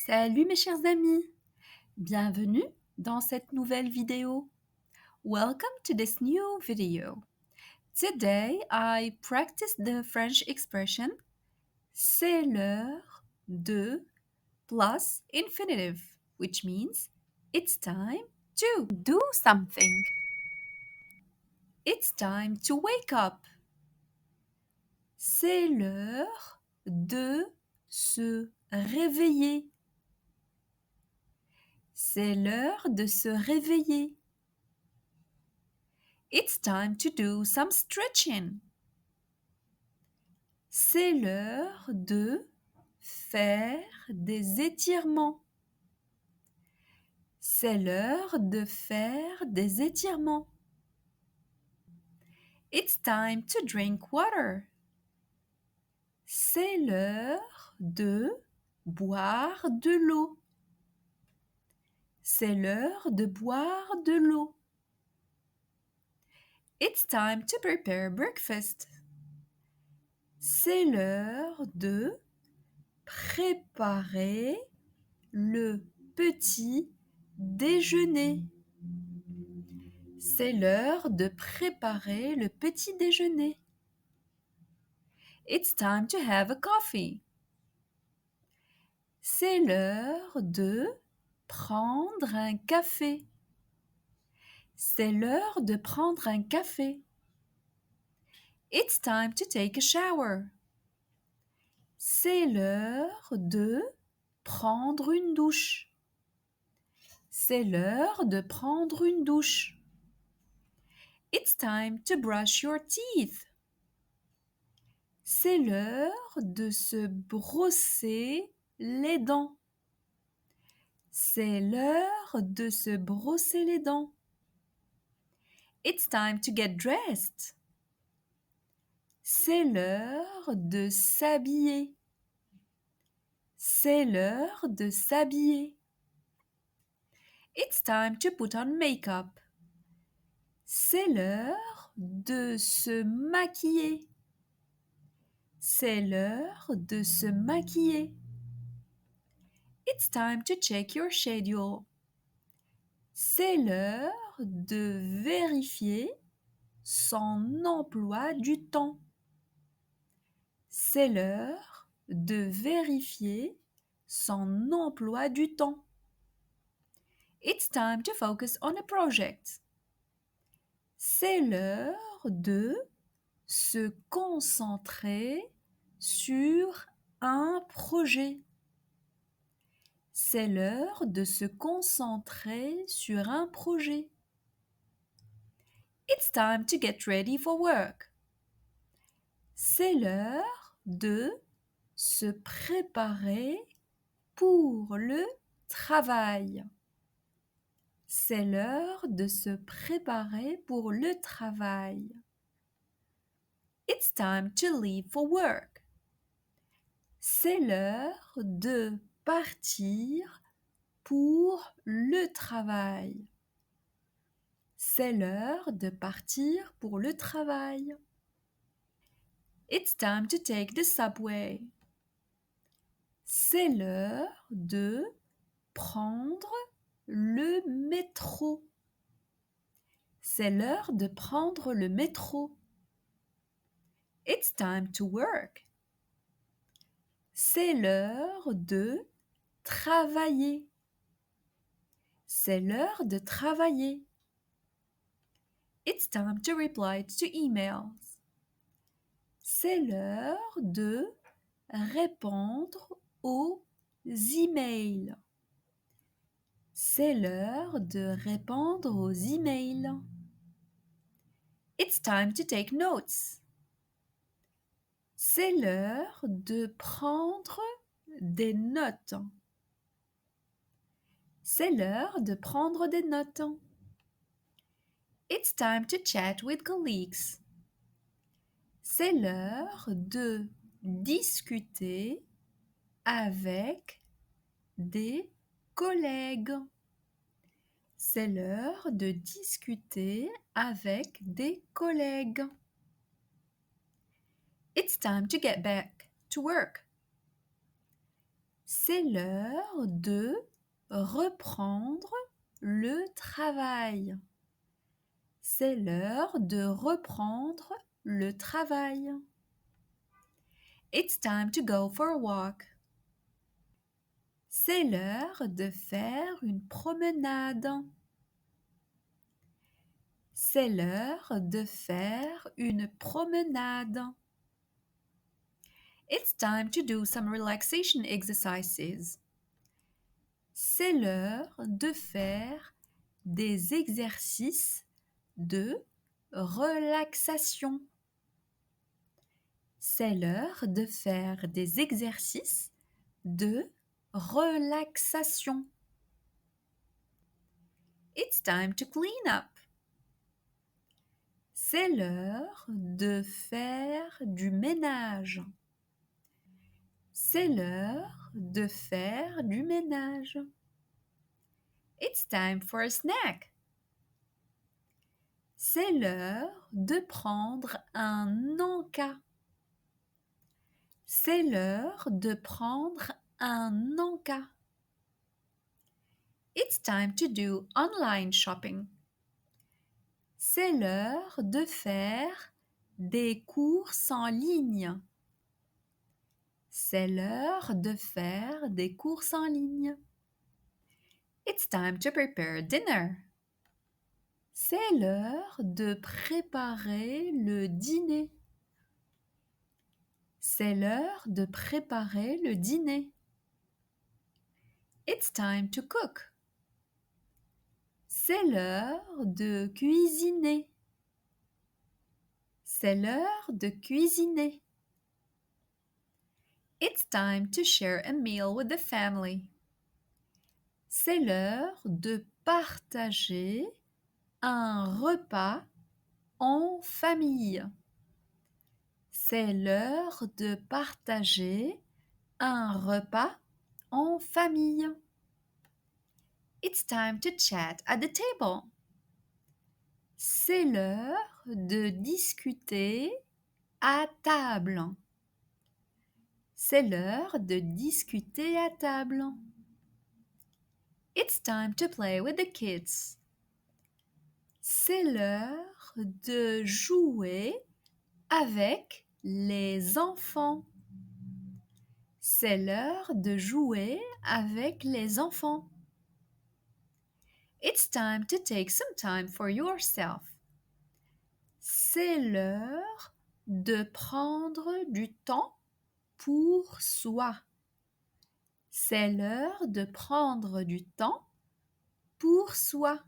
Salut mes chers amis, bienvenue dans cette nouvelle vidéo. Welcome to this new video. Today I practiced the French expression c'est l'heure de plus infinitive, which means it's time to do something. It's time to wake up. C'est l'heure de se réveiller. C'est l'heure de se réveiller. It's time to do some stretching. C'est l'heure de faire des étirements. C'est l'heure de faire des étirements. It's time to drink water. C'est l'heure de boire de l'eau. C'est l'heure de boire de l'eau. It's time to prepare breakfast. C'est l'heure de préparer le petit déjeuner. C'est l'heure de préparer le petit déjeuner. It's time to have a coffee. C'est l'heure de prendre un café. C'est l'heure de prendre un café. It's time to take a shower. C'est l'heure de prendre une douche. C'est l'heure de prendre une douche. It's time to brush your teeth. C'est l'heure de se brosser les dents. C'est l'heure de se brosser les dents. It's time to get dressed. C'est l'heure de s'habiller. C'est l'heure de s'habiller. It's time to put on makeup. C'est l'heure de se maquiller. C'est l'heure de se maquiller. It's time to check your schedule. C'est l'heure de vérifier son emploi du temps. C'est l'heure de vérifier son emploi du temps. It's time to focus on a project. C'est l'heure de se concentrer sur un projet. C'est l'heure de se concentrer sur un projet. It's time to get ready for work. C'est l'heure de se préparer pour le travail. C'est l'heure de se préparer pour le travail. It's time to leave for work. C'est l'heure de partir pour le travail. C'est l'heure de partir pour le travail. It's time to take the subway. C'est l'heure de prendre le métro. C'est l'heure de prendre le métro. It's time to work. C'est l'heure de travailler. C'est l'heure de travailler. It's time to reply to emails. C'est l'heure de répondre aux emails. C'est l'heure de répondre aux emails. It's time to take notes. C'est l'heure de prendre des notes. C'est l'heure de prendre des notes. It's time to chat with colleagues. C'est l'heure de discuter avec des collègues. C'est l'heure de discuter avec des collègues. It's time to get back to work. C'est l'heure de reprendre le travail. C'est l'heure de reprendre le travail. It's time to go for a walk. C'est l'heure de faire une promenade. C'est l'heure de faire une promenade. It's time to do some relaxation exercises. C'est l'heure de faire des exercices de relaxation. C'est l'heure de faire des exercices de relaxation. It's time to clean up. C'est l'heure de faire du ménage. C'est l'heure de faire du ménage. It's time for a snack. C'est l'heure de prendre un encas. C'est l'heure de prendre un encas. It's time to do online shopping. C'est l'heure de faire des courses en ligne. C'est l'heure de faire des courses en ligne. It's time to prepare dinner. C'est l'heure de préparer le dîner. C'est l'heure de préparer le dîner. It's time to cook. C'est l'heure de cuisiner. C'est l'heure de cuisiner. It's time to share a meal with the family. C'est l'heure de partager un repas en famille. C'est l'heure de partager un repas en famille. It's time to chat at the table. C'est l'heure de discuter à table. C'est l'heure de discuter à table. It's time to play with the kids. C'est l'heure de jouer avec les enfants. C'est l'heure de jouer avec les enfants. It's time to take some time for yourself. C'est l'heure de prendre du temps pour soi. C'est l'heure de prendre du temps pour soi.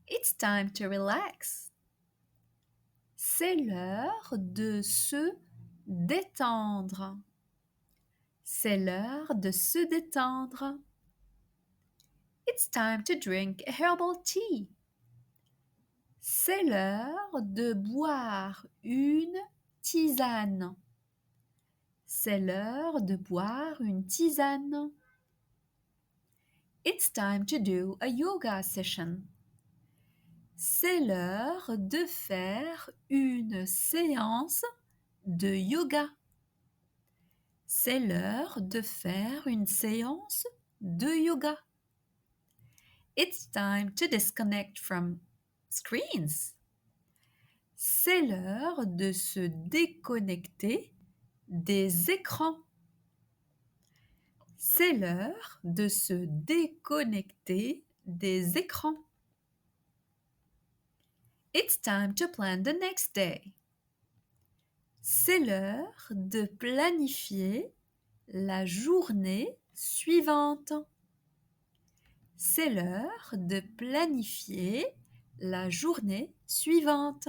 It's time to relax. C'est l'heure de se détendre. C'est l'heure de se détendre. It's time to drink a herbal tea. C'est l'heure de boire une tisane. C'est l'heure de boire une tisane. It's time to do a yoga session. C'est l'heure de faire une séance de yoga. C'est l'heure de faire une séance de yoga. It's time to disconnect from screens. C'est l'heure de se déconnecter des écrans. C'est l'heure de se déconnecter des écrans. It's time to plan the next day. C'est l'heure de planifier la journée suivante. C'est l'heure de planifier la journée suivante.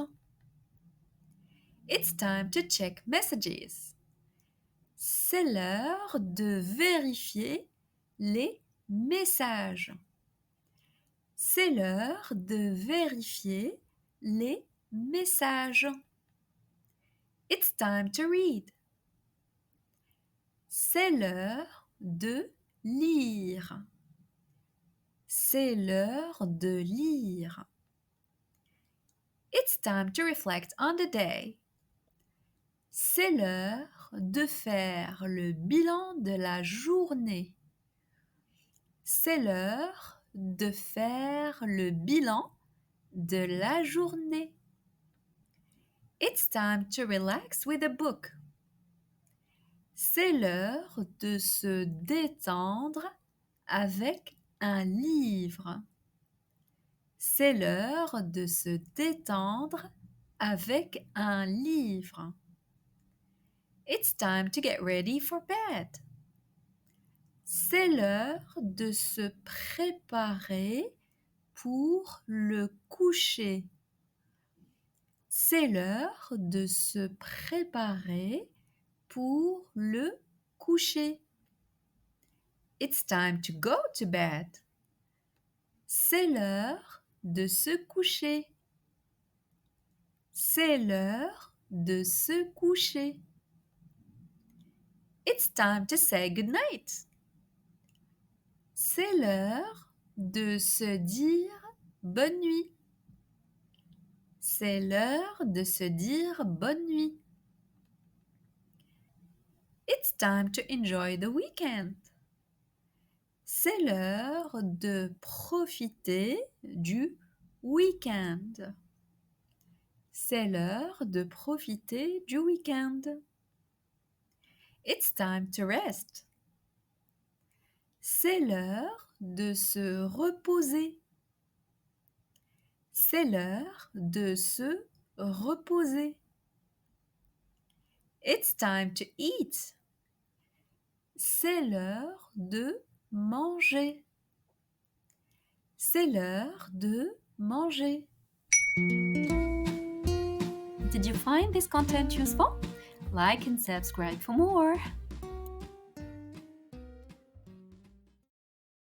It's time to check messages. C'est l'heure de vérifier les messages. C'est l'heure de vérifier les messages. It's time to read. C'est l'heure de lire. C'est l'heure de lire. It's time to reflect on the day. C'est l'heure de faire le bilan de la journée. C'est l'heure de faire le bilan de la journée. It's time to relax with a book. C'est l'heure de se détendre avec un livre. C'est l'heure de se détendre avec un livre. It's time to get ready for bed. C'est l'heure de se préparer pour le coucher. C'est l'heure de se préparer pour le coucher. It's time to go to bed. C'est l'heure de se coucher. C'est l'heure de se coucher. It's time to say goodnight. C'est l'heure de se dire bonne nuit. C'est l'heure de se dire bonne nuit. It's time to enjoy the weekend. C'est l'heure de profiter du week-end. C'est l'heure de profiter du week-end. It's time to rest. C'est l'heure de se reposer. C'est l'heure de se reposer. It's time to eat. C'est l'heure de manger. C'est l'heure de manger. Did you find this content useful? Like and subscribe for more.